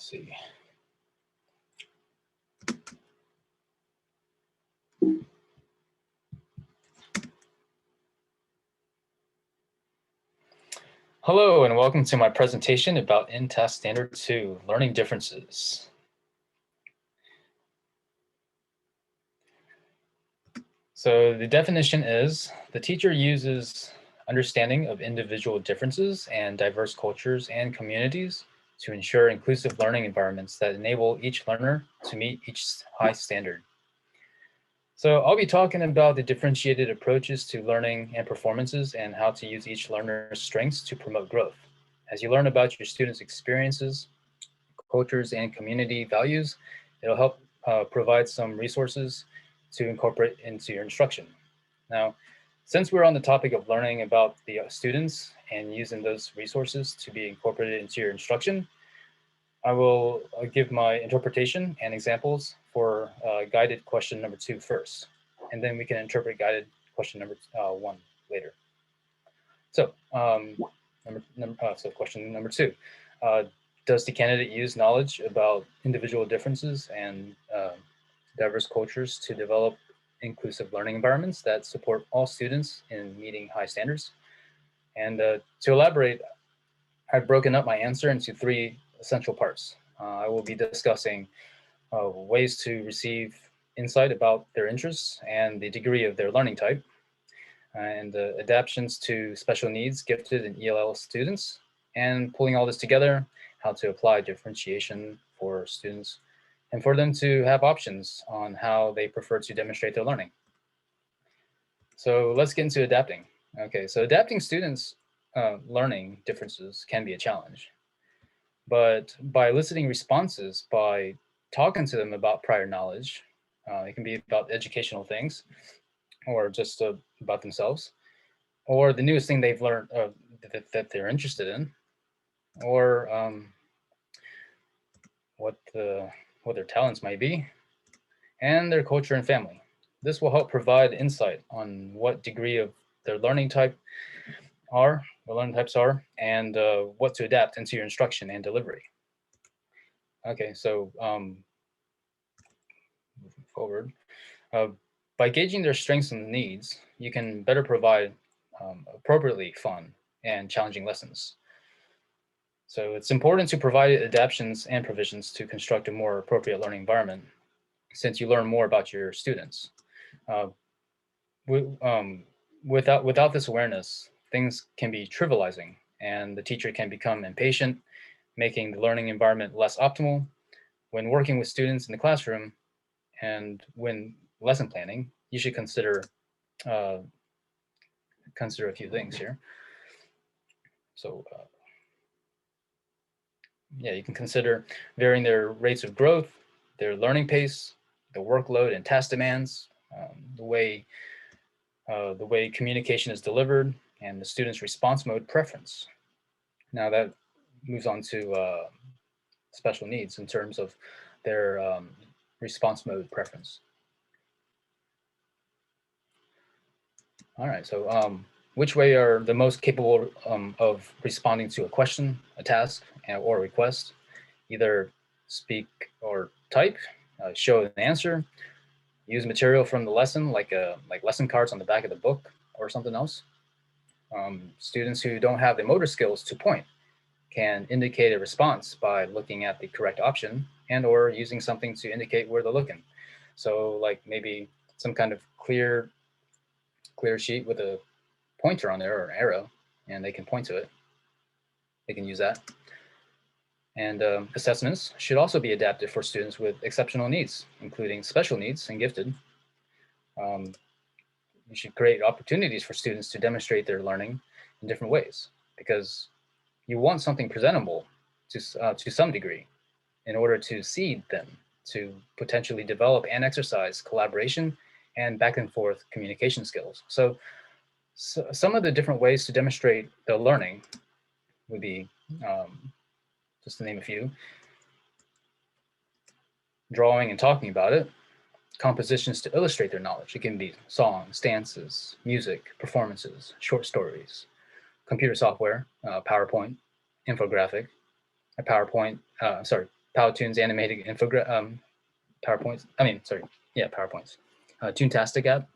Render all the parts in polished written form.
Let's see. Hello, and welcome to my presentation about InTASC Standard 2, Learning Differences. So the definition is, the teacher uses understanding of individual differences and diverse cultures and communities to ensure inclusive learning environments that enable each learner to meet each high standard. So I'll be talking about the differentiated approaches to learning and performances and how to use each learner's strengths to promote growth. As you learn about your students' experiences, cultures, and community values, it'll help provide some resources to incorporate into your instruction. Now, since we're on the topic of learning about the students and using those resources to be incorporated into your instruction, I will give my interpretation and examples for guided question number 2 first, and then we can interpret guided question number 1 later. So, question number 2. Does the candidate use knowledge about individual differences and diverse cultures to develop inclusive learning environments that support all students in meeting high standards? And to elaborate, I've broken up my answer into 3 essential parts. I will be discussing ways to receive insight about their interests and the degree of their learning type, and adaptations to special needs, gifted, and ELL students, and pulling all this together, how to apply differentiation for students and for them to have options on how they prefer to demonstrate their learning. So let's get into adapting. Okay, so adapting students' learning differences can be a challenge, but by eliciting responses, by talking to them about prior knowledge, it can be about educational things or just about themselves, or the newest thing they've learned that they're interested in, or what their talents might be, and their culture and family. This will help provide insight on what degree of their learning types are, and what to adapt into your instruction and delivery. Okay, so moving forward, by gauging their strengths and needs, you can better provide appropriately fun and challenging lessons. So it's important to provide adaptations and provisions to construct a more appropriate learning environment, since you learn more about your students. Without this awareness, things can be trivializing, and the teacher can become impatient, making the learning environment less optimal. When working with students in the classroom and when lesson planning, you should consider a few things here. So yeah, you can consider varying their rates of growth, their learning pace, the workload and task demands, the way communication is delivered, and the student's response mode preference. Now that moves on to special needs in terms of their response mode preference. All right, so which way are the most capable of responding to a question, a task, or a request? Either speak or type, show an answer, use material from the lesson, like lesson cards on the back of the book or something else. Students who don't have the motor skills to point can indicate a response by looking at the correct option and or using something to indicate where they're looking. So like maybe some kind of clear sheet with a pointer on there or an arrow, and they can point to it. They can use that. And assessments should also be adapted for students with exceptional needs, including special needs and gifted. You should create opportunities for students to demonstrate their learning in different ways, because you want something presentable to some degree in order to seed them to potentially develop and exercise collaboration and back and forth communication skills. So some of the different ways to demonstrate the learning would be, just to name a few, drawing and talking about it, compositions to illustrate their knowledge. It can be songs, dances, music, performances, short stories, computer software, PowerPoint, infographic, Powtoon's animated PowerPoints. PowerPoints. Toontastic app.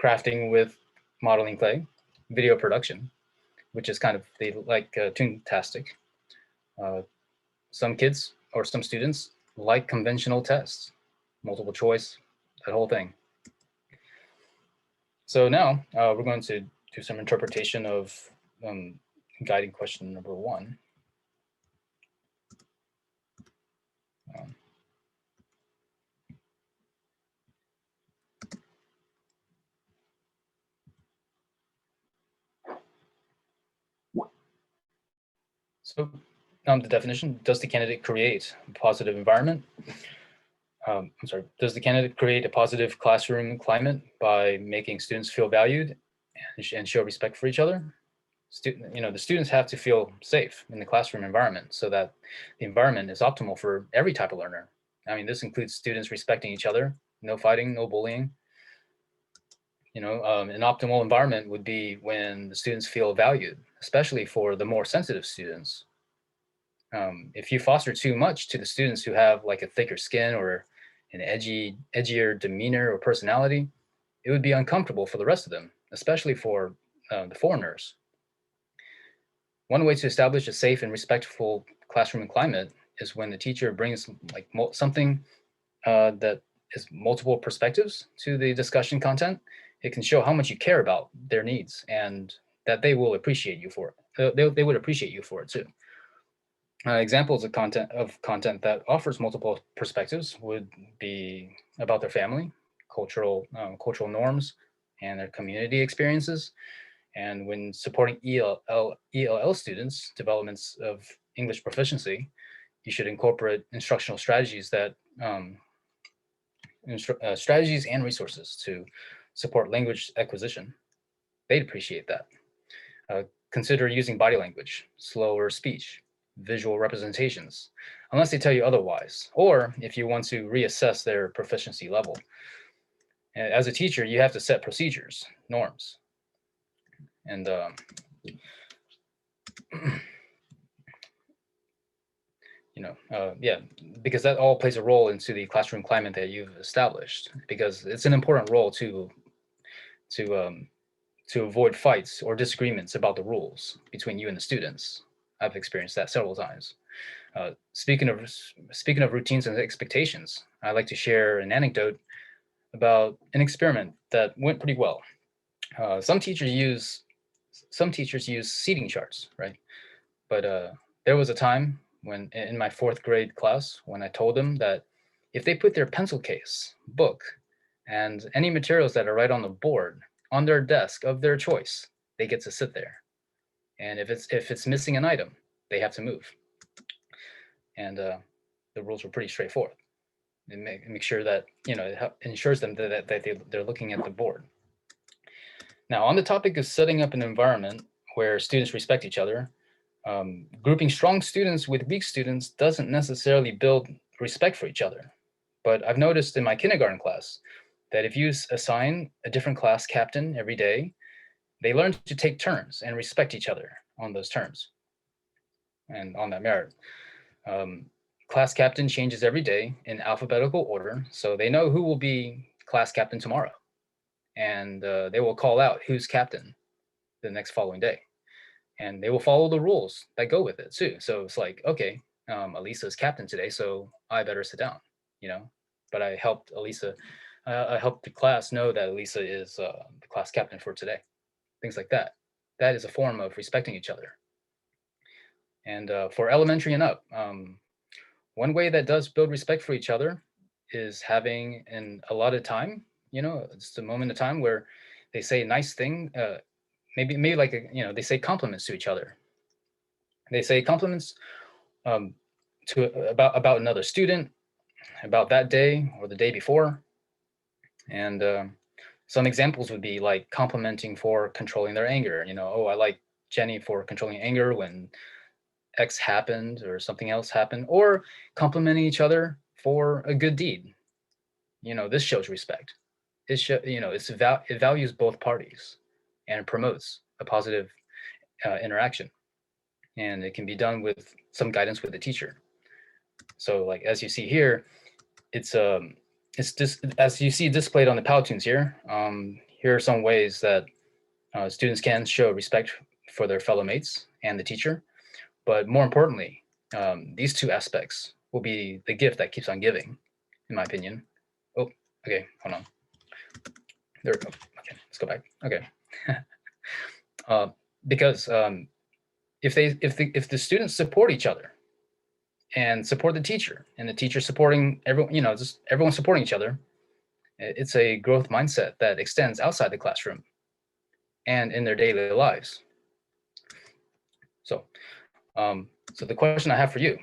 Crafting with modeling clay, video production, which is kind of like Toontastic. Some kids or some students like conventional tests, multiple choice, that whole thing. So now we're going to do some interpretation of guiding question number 1. So the definition, does the candidate create a positive environment? Does the candidate create a positive classroom climate by making students feel valued and show respect for each other? The students have to feel safe in the classroom environment so that the environment is optimal for every type of learner. I mean, this includes students respecting each other, no fighting, no bullying. An optimal environment would be when the students feel valued, especially for the more sensitive students. If you foster too much to the students who have like a thicker skin or an edgier demeanor or personality, it would be uncomfortable for the rest of them, especially for the foreigners. One way to establish a safe and respectful classroom climate is when the teacher brings like something that is multiple perspectives to the discussion content. It can show how much you care about their needs and that they will appreciate you for it. They would appreciate you for it too. Examples of content that offers multiple perspectives would be about their family, cultural norms, and their community experiences. And when supporting ELL students' developments of English proficiency, you should incorporate instructional strategies strategies and resources to support language acquisition. They'd appreciate that. Consider using body language, slower speech, visual representations, unless they tell you otherwise, or if you want to reassess their proficiency level. As a teacher, you have to set procedures, norms, and because that all plays a role into the classroom climate that you've established, because it's an important role to avoid fights or disagreements about the rules between you and the students. I've experienced that several times. Speaking of routines and expectations, I'd like to share an anecdote about an experiment that went pretty well. Some teachers use seating charts, right? But there was a time when in my 4th grade class when I told them that if they put their pencil case, book, and any materials that are right on the board on their desk of their choice, they get to sit there. And if it's missing an item, they have to move. And the rules were pretty straightforward. And make sure that it ensures them that they're looking at the board. Now, on the topic of setting up an environment where students respect each other, grouping strong students with weak students doesn't necessarily build respect for each other. But I've noticed in my kindergarten class that if you assign a different class captain every day, they learn to take turns and respect each other on those terms and on that merit. Class captain changes every day in alphabetical order, so they know who will be class captain tomorrow. And they will call out who's captain the next following day. And they will follow the rules that go with it too. So it's like, okay, Elisa's captain today, so I better sit down, But I helped I helped the class know that Elisa is the class captain for today. Things like that. That is a form of respecting each other. And for elementary and up, one way that does build respect for each other is having an allotted time, just a moment of time where they say a nice thing, maybe like, they say compliments to each other. They say compliments about another student, about that day or the day before. And some examples would be like complimenting for controlling their anger. Oh, I like Jenny for controlling anger when X happened or something else happened, or complimenting each other for a good deed. This shows respect. It values both parties and promotes a positive interaction. and it can be done with some guidance with the teacher. So like as you see here, it's just as you see displayed on the Powtoons here. Here are some ways that students can show respect for their fellow mates and the teacher. But more importantly, these two aspects will be the gift that keeps on giving, in my opinion. Oh, okay, hold on. There we go. Okay, let's go back. Okay, because if the students support each other and support the teacher, and the teacher supporting everyone, just everyone supporting each other, it's a growth mindset that extends outside the classroom and in their daily lives. So, so the question I have for you